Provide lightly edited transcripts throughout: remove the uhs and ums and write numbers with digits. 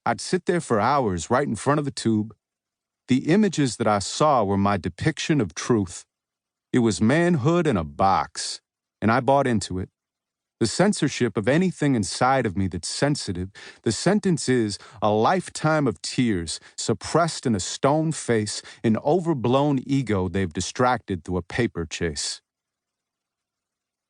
I'd sit there for hours right in front of the tube. The images that I saw were my depiction of truth. It was manhood in a box, and I bought into it. The censorship of anything inside of me that's sensitive, the sentence is a lifetime of tears suppressed in a stone face, an overblown ego they've distracted through a paper chase.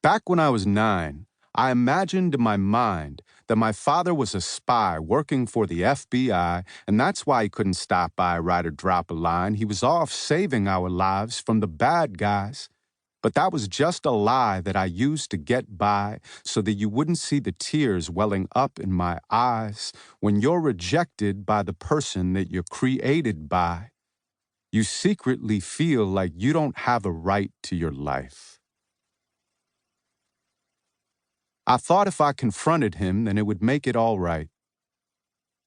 Back when I was 9, I imagined in my mind that my father was a spy working for the FBI, and that's why he couldn't stop by, write or drop a line. He was off saving our lives from the bad guys. But that was just a lie that I used to get by so that you wouldn't see the tears welling up in my eyes when you're rejected by the person that you're created by. You secretly feel like you don't have a right to your life. I thought if I confronted him, then it would make it all right.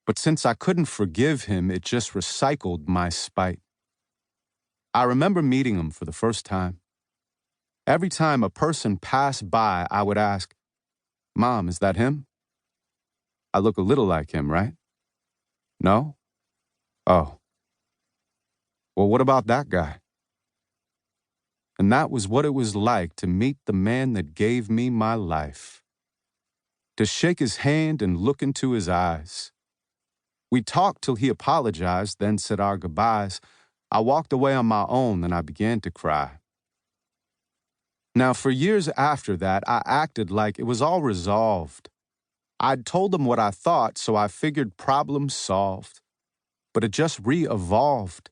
But since I couldn't forgive him, it just recycled my spite. I remember meeting him for the first time. Every time a person passed by, I would ask, "Mom, is that him? I look a little like him, right? No? Oh. Well, what about that guy?" And that was what it was like to meet the man that gave me my life. To shake his hand and look into his eyes. We talked till he apologized, then said our goodbyes. I walked away on my own, and I began to cry. Now, for years after that, I acted like it was all resolved. I'd told him what I thought, so I figured problem solved. But it just re-evolved.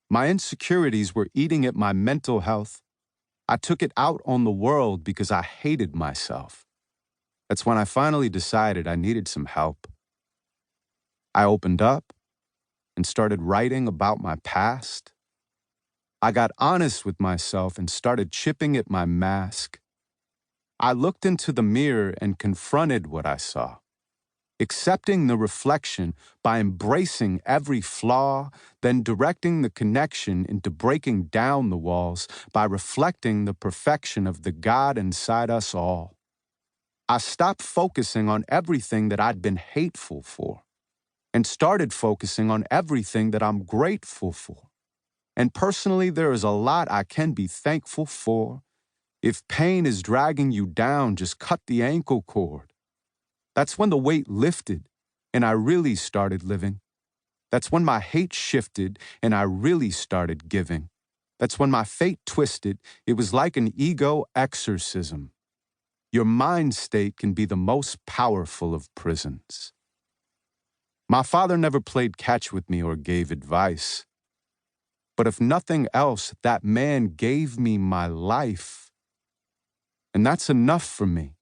My insecurities were eating at my mental health. I took it out on the world because I hated myself. That's when I finally decided I needed some help. I opened up and started writing about my past. I got honest with myself and started chipping at my mask. I looked into the mirror and confronted what I saw, accepting the reflection by embracing every flaw, then directing the connection into breaking down the walls by reflecting the perfection of the God inside us all. I stopped focusing on everything that I'd been hateful for and started focusing on everything that I'm grateful for. And personally, there is a lot I can be thankful for. If pain is dragging you down, just cut the ankle cord. That's when the weight lifted and I really started living. That's when my hate shifted and I really started giving. That's when my fate twisted. It was like an ego exorcism. Your mind state can be the most powerful of prisons. My father never played catch with me or gave advice. But if nothing else, that man gave me my life. And that's enough for me.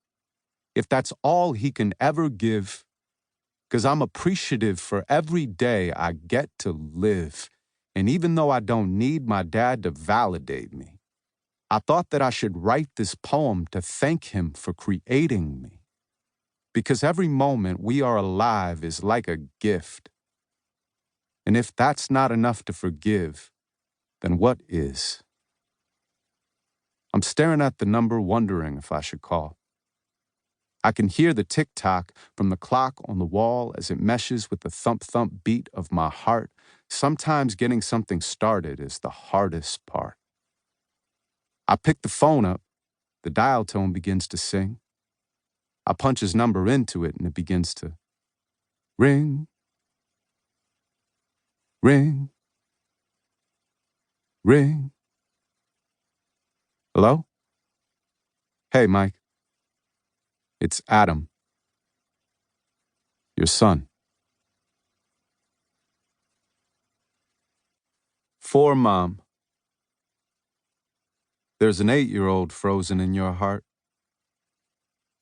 If that's all he can ever give, because I'm appreciative for every day I get to live. And even though I don't need my dad to validate me, I thought that I should write this poem to thank him for creating me. Because every moment we are alive is like a gift. And if that's not enough to forgive, then what is? I'm staring at the number, wondering if I should call. I can hear the tick-tock from the clock on the wall as it meshes with the thump-thump beat of my heart. Sometimes getting something started is the hardest part. I pick the phone up. The dial tone begins to sing. I punch his number into it, and it begins to ring, ring, ring. Hello? Hey, Mike. It's Adam. Your son. For Mom. There's an 8-year-old frozen in your heart.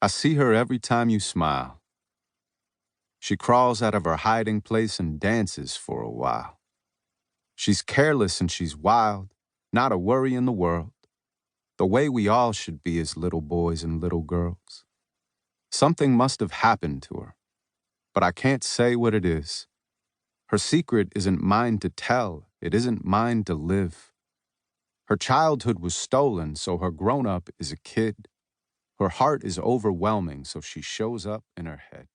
I see her every time you smile. She crawls out of her hiding place and dances for a while. She's careless and she's wild, not a worry in the world. The way we all should be as little boys and little girls. Something must have happened to her, but I can't say what it is. Her secret isn't mine to tell, it isn't mine to live. Her childhood was stolen, so her grown-up is a kid. Her heart is overwhelming, so she shows up in her head.